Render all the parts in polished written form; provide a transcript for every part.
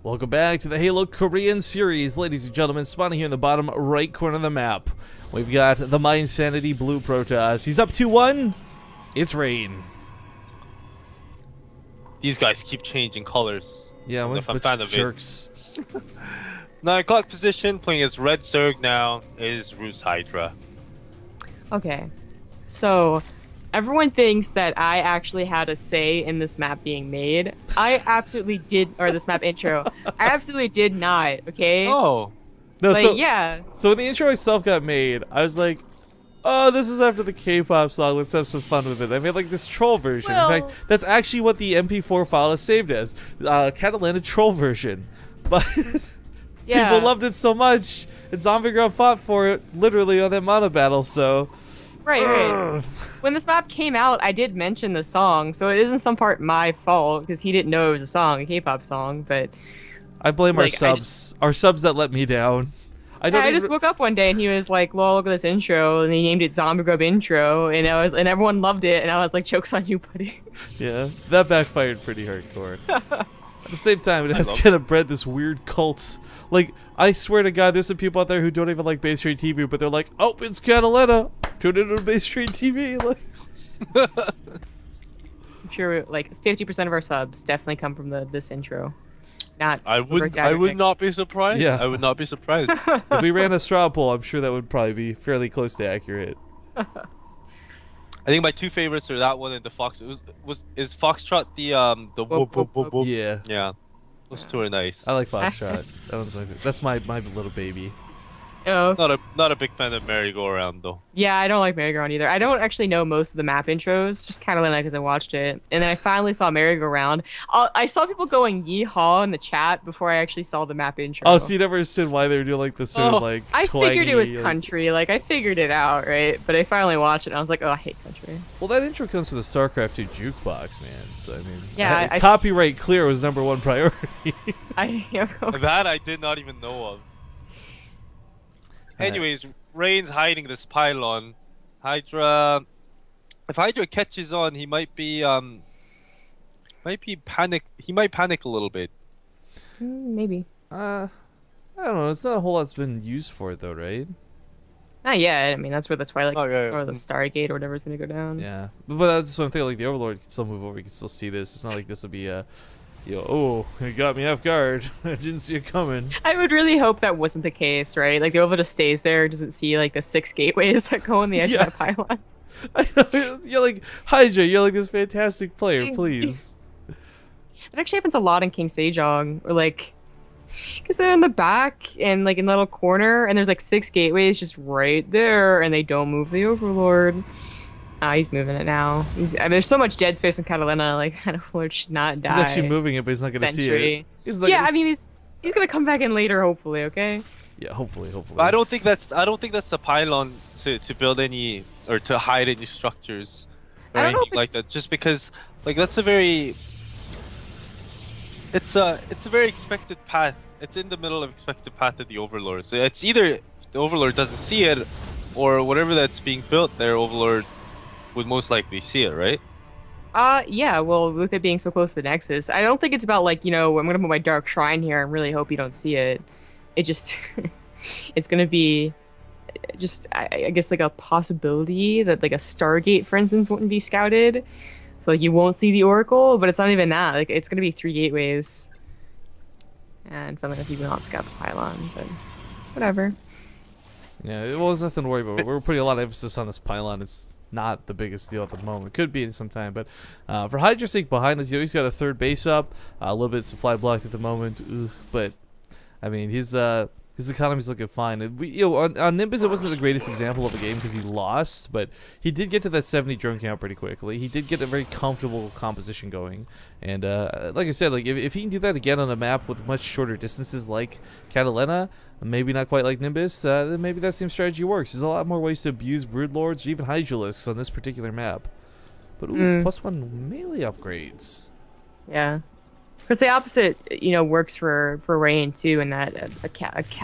Welcome back to the Halo Korean series, ladies and gentlemen. Spawning here in the bottom right corner of the map, we've got the My Insanity Blue Protoss. He's up 2-1. It's Rain. These guys keep changing colors. Yeah, we're a bunch of jerks. 9 o'clock position, playing as Red Zerg now, is Roots Hydra. Okay, so everyone thinks that I actually had a say in this map being made. I absolutely did, or this map intro. I absolutely did not, okay? Oh. No, like, yeah. So when the intro itself got made, I was like, oh, this is after the K-pop song. Let's have some fun with it. I made like this troll version. Well, in fact, that's actually what the MP4 file is saved as. Catalina troll version. But yeah. people loved it so much, and Zombie Girl fought for it literally on that mono battle, so... Right. When this map came out, I did mention the song, so it isn't some part my fault, because he didn't know it was a song, a K-pop song, but... I blame our subs. Our subs that let me down. I just woke up one day and he was like, "Lol, look at this intro," and he named it "Zombie Grub Intro," and everyone loved it, and I was like, "Joke's on you, buddy." Yeah, that backfired pretty hardcore. At the same time, it has kind of bred this weird cult. Like, I swear to God, there's some people out there who don't even like base rate TV, but they're like, "Oh, it's Catalina. Tune into base rate TV." Like, I'm sure like 50% of our subs definitely come from this intro. I would not be surprised. Yeah. I would not be surprised. If we ran a straw poll, I'm sure that would probably be fairly close to accurate. I think my two favorites are that one and the Fox. Is Foxtrot the whoop whoop whoop whoop? Yeah. Yeah. Those two are nice. I like Foxtrot. That one's that's my little baby. Oh. Not a big fan of merry-go-round though. Yeah, I don't like merry-go-round either. I don't actually know most of the map intros, just Catalina because I watched it, and then I finally saw merry-go-round. I saw people going yeehaw in the chat before I actually saw the map intro. Oh, so you never understood why they were doing like this sort of like I figured it was like... country, like I figured it out, right? But I finally watched it and I was like, oh, I hate country. Well, that intro comes from the StarCraft 2 jukebox, man. So I mean, yeah, copyright clear was #1 priority. That I did not even know of. Anyways, Rain's hiding this pylon. Hydra. If Hydra catches on, he might be panic. He might panic a little bit. Maybe. I don't know. It's not a whole lot's been used for it though, right? Not yet. I mean, that's where the Twilight, or the Stargate or whatever is gonna go down. Yeah, but that's one thing. Like the Overlord can still move over. You can still see this. It's not like this will be a. Oh, it got me off guard. I didn't see it coming. I would really hope that wasn't the case, right? Like the Overlord just stays there, doesn't see like the 6 gateways that go on the edge of that pylon. I know, you're like Hydra. You're like this fantastic player. Please. It actually happens a lot in King Sejong, or like, because they're in the back and like in the little corner, and there's like 6 gateways just right there, and they don't move the Overlord. He's moving it now. I mean, there's so much dead space in Catalina. Like, that Overlord should not die. He's actually moving it, but he's not going to see it. Yeah, I mean, he's going to come back in later, hopefully. Okay. Yeah, hopefully. I don't think that's the pylon to build any or to hide any structures or anything like that. Just because, like, that's a very. It's a very expected path. It's in the middle of expected path of the Overlord. So it's either the Overlord doesn't see it, or whatever that's being built there, Overlord would most likely see it, right? Yeah, well, with it being so close to the Nexus, I don't think it's about, like, you know, I'm gonna put my Dark Shrine here and really hope you don't see it. It just, it's gonna be just, I guess, like a possibility that, like, a Stargate, for instance, wouldn't be scouted. So, like, you won't see the Oracle, but it's not even that. Like, it's gonna be 3 gateways. And funnily enough, you will not scout the pylon, but whatever. Yeah, well, there's nothing to worry about. We're putting a lot of emphasis on this pylon. It's not the biggest deal at the moment. Could be in some time, but for Hydra's sake, behind us, he's got a 3rd base up, a little bit of supply blocked at the moment. But I mean, his economy's looking fine. And on Nimbus, it wasn't the greatest example of a game because he lost, but he did get to that 70 drone count pretty quickly. He did get a very comfortable composition going, and like I said, like if he can do that again on a map with much shorter distances like Catalina, maybe not quite like Nimbus, then maybe that same strategy works. There's a lot more ways to abuse Broodlords or even Hydralisks on this particular map. But +1 melee upgrades. Yeah. Because the opposite, you know, works for Rain too, and that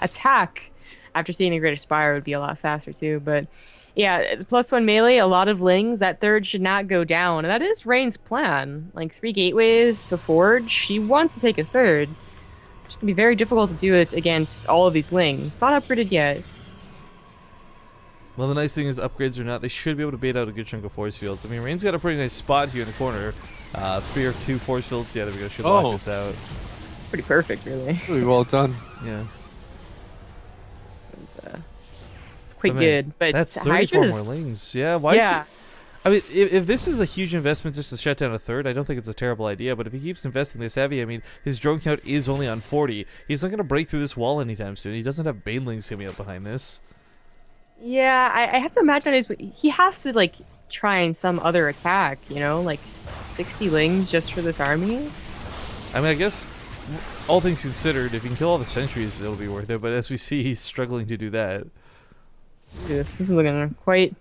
attack after seeing the Greater Spire would be a lot faster too. But yeah, +1 melee, a lot of lings. That 3rd should not go down, and that is Rain's plan. Like 3 gateways to forge. She wants to take a 3rd. It's gonna be very difficult to do it against all of these lings. Not upgraded yet. Well, the nice thing is, upgrades or not, they should be able to bait out a good chunk of force fields. I mean, Rain's got a pretty nice spot here in the corner. 3 or 2 force fields. Yeah, there we go. Should lock this out. Pretty perfect, really. Really well done. Yeah. It's quite good, but that's 34 more Hydra's... lings. Yeah, why is it... I mean, if this is a huge investment just to shut down a third, I don't think it's a terrible idea. But if he keeps investing this heavy, I mean, his drone count is only on 40. He's not going to break through this wall anytime soon. He doesn't have banelings coming up behind this. Yeah, I have to imagine he has to, like, try in some other attack, you know? Like, 60 lings just for this army? I mean, I guess, all things considered, if he can kill all the sentries, it'll be worth it. But as we see, he's struggling to do that. Yeah, this is looking quite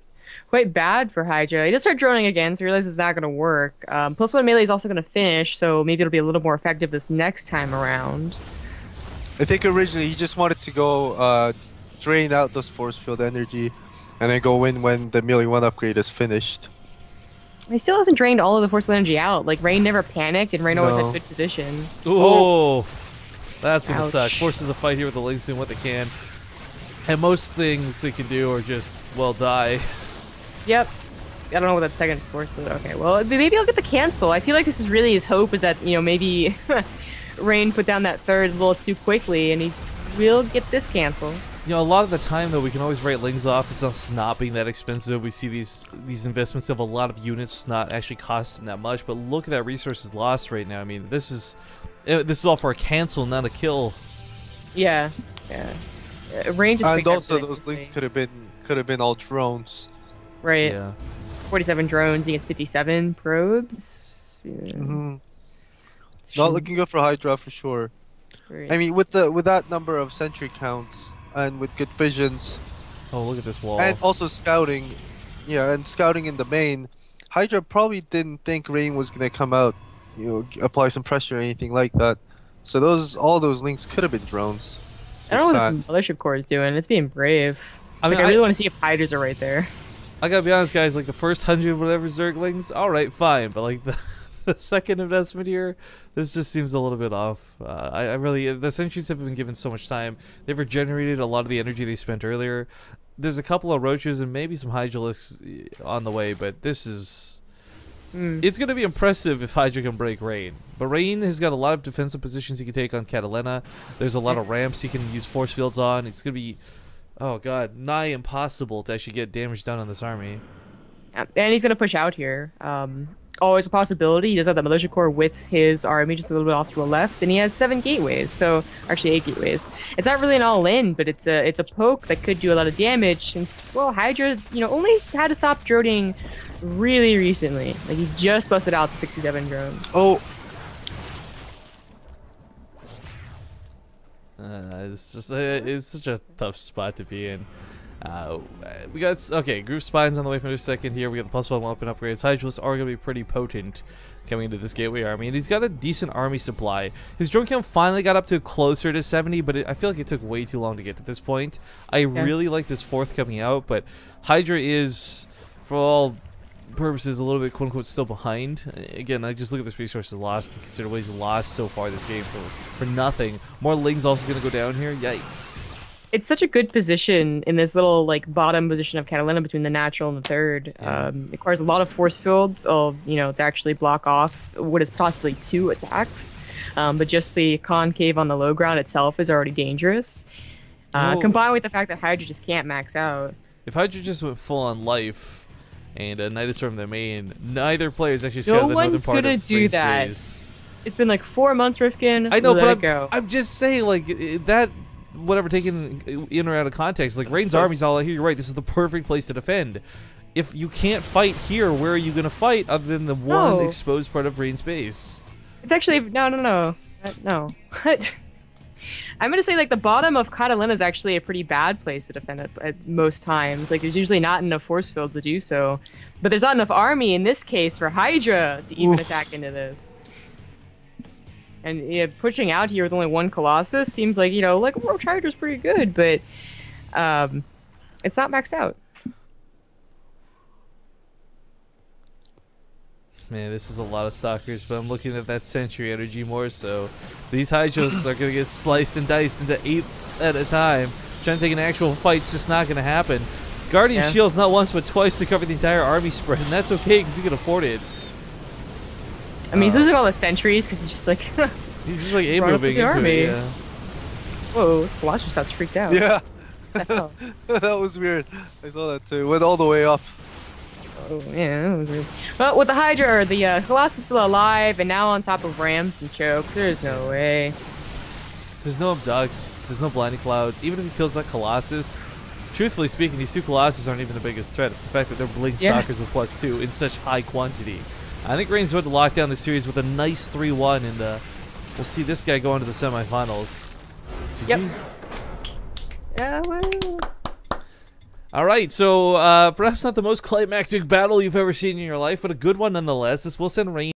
bad for Hydra. He does start droning again, so he realizes it's not going to work. +1 melee is also going to finish, so maybe it'll be a little more effective this next time around. I think originally he just wanted to go drain out those force field energy and then go in when the melee 1 upgrade is finished. He still hasn't drained all of the force field energy out. Like, Rain never panicked, and Rain always had good position. Oh, that's going to Ouch. suck. Forces a fight here with the lings doing what they can. And most things they can do are just, well, die. Yep. I don't know what that second force was. Okay, well, maybe I'll get the cancel. I feel like this is really his hope, is that, you know, maybe Rain put down that third a little too quickly, and he will get this cancel. You know, a lot of the time, though, we can always write lings off as us not being that expensive. We see these investments of a lot of units not actually costing that much, but look at that resources lost right now. I mean, this is all for a cancel, not a kill. Yeah, yeah. Rain just and also those lings could have been all drones. Right. Yeah. 47 drones against 57 probes. Yeah. Not looking good for Hydra for sure. Right. I mean, with that number of sentry counts and with good visions. Oh, look at this wall. And also scouting, yeah, and scouting in the main, Hydra probably didn't think Rain was gonna come out, you know, apply some pressure or anything like that. So all those links could have been drones. I don't know what this militia corps is doing. It's being brave. I really want to see if Hydras are right there. I gotta be honest, guys. Like the first 100 whatever Zerglings, all right, fine. But like the second investment here, this just seems a little bit off. I really, the sentries have been given so much time. They've regenerated a lot of the energy they spent earlier. There's a couple of roaches and maybe some hydralisks on the way, but this is. It's going to be impressive if Hydra can break Rain. But Rain has got a lot of defensive positions he can take on Catalina. There's a lot of ramps he can use force fields on. It's going to be, oh god, nigh impossible to actually get damage done on this army. And he's going to push out here. Always a possibility. He does have the militia corps with his army just a little bit off to the left. And he has 7 gateways. So, actually 8 gateways. It's not really an all-in, but it's a poke that could do a lot of damage. Since, well, Hydra, you know, only had to stop droning really recently. Like, he just busted out the 67 drones. Oh! It's just, it's such a tough spot to be in. We got, okay, group spines on the way for a second here. We got the +1 weapon upgrades. Hydralists are going to be pretty potent coming into this gateway army. And he's got a decent army supply. His drone count finally got up to closer to 70, but I feel like it took way too long to get to this point. I really like this 4th coming out, but Hydra is, for all purposes, a little bit quote-unquote still behind. Again, I just look at this resources lost and consider what he's lost so far this game for nothing. More lings also going to go down here. Yikes. It's such a good position in this little, like, bottom position of Catalina between the natural and the 3rd. It requires a lot of force fields, you know, to actually block off what is possibly 2 attacks. But just the concave on the low ground itself is already dangerous. Combined with the fact that Hydra just can't max out. If Hydra just went full on life and Nidus from their main, neither player is actually scouted the northern part of No one's gonna do that. Space. It's been like 4 months, Rifkin. I know, Let but I'm just saying, like, that, whatever taken in or out of context, like, Rain's army's all out here. You're right, this is the perfect place to defend. If you can't fight here, where are you going to fight other than the one exposed part of Rain's base? It's actually, no. I'm gonna say, like, the bottom of Catalina is actually a pretty bad place to defend at most times. Like, there's usually not enough force field to do so. But there's not enough army in this case for Hydra to even attack into this. And yeah, pushing out here with only 1 Colossus seems like, you know, like, Roach Hydra's pretty good, but it's not maxed out. Man, this is a lot of stalkers, but I'm looking at that sentry energy more so. These Hydras are going to get sliced and diced into 8s at a time. Trying to take an actual fight's just not going to happen. Guardian Shield's not once but twice to cover the entire army spread, and that's okay because he can afford it. I mean, he's losing all the sentries because he's just like... he's just like A-moving into army. it, yeah. Whoa, this Colossus sounds freaked out. Yeah. What the hell? That was weird. I saw that too. Went all the way up. Oh, yeah, that was weird. But with the Hydra, the Colossus is still alive and now on top of Rams and Chokes. There's no way. There's no abducts, there's no blinding clouds. Even if he kills that Colossus, truthfully speaking, these two Colossus aren't even the biggest threat. It's the fact that they're Blink Stalkers with +2 in such high quantity. I think Reigns about to lock down the series with a nice 3-1, and we'll see this guy go into the semifinals. GG. Yep. Yeah, well... Alright, so perhaps not the most climactic battle you've ever seen in your life, but a good one nonetheless. This will send Reigns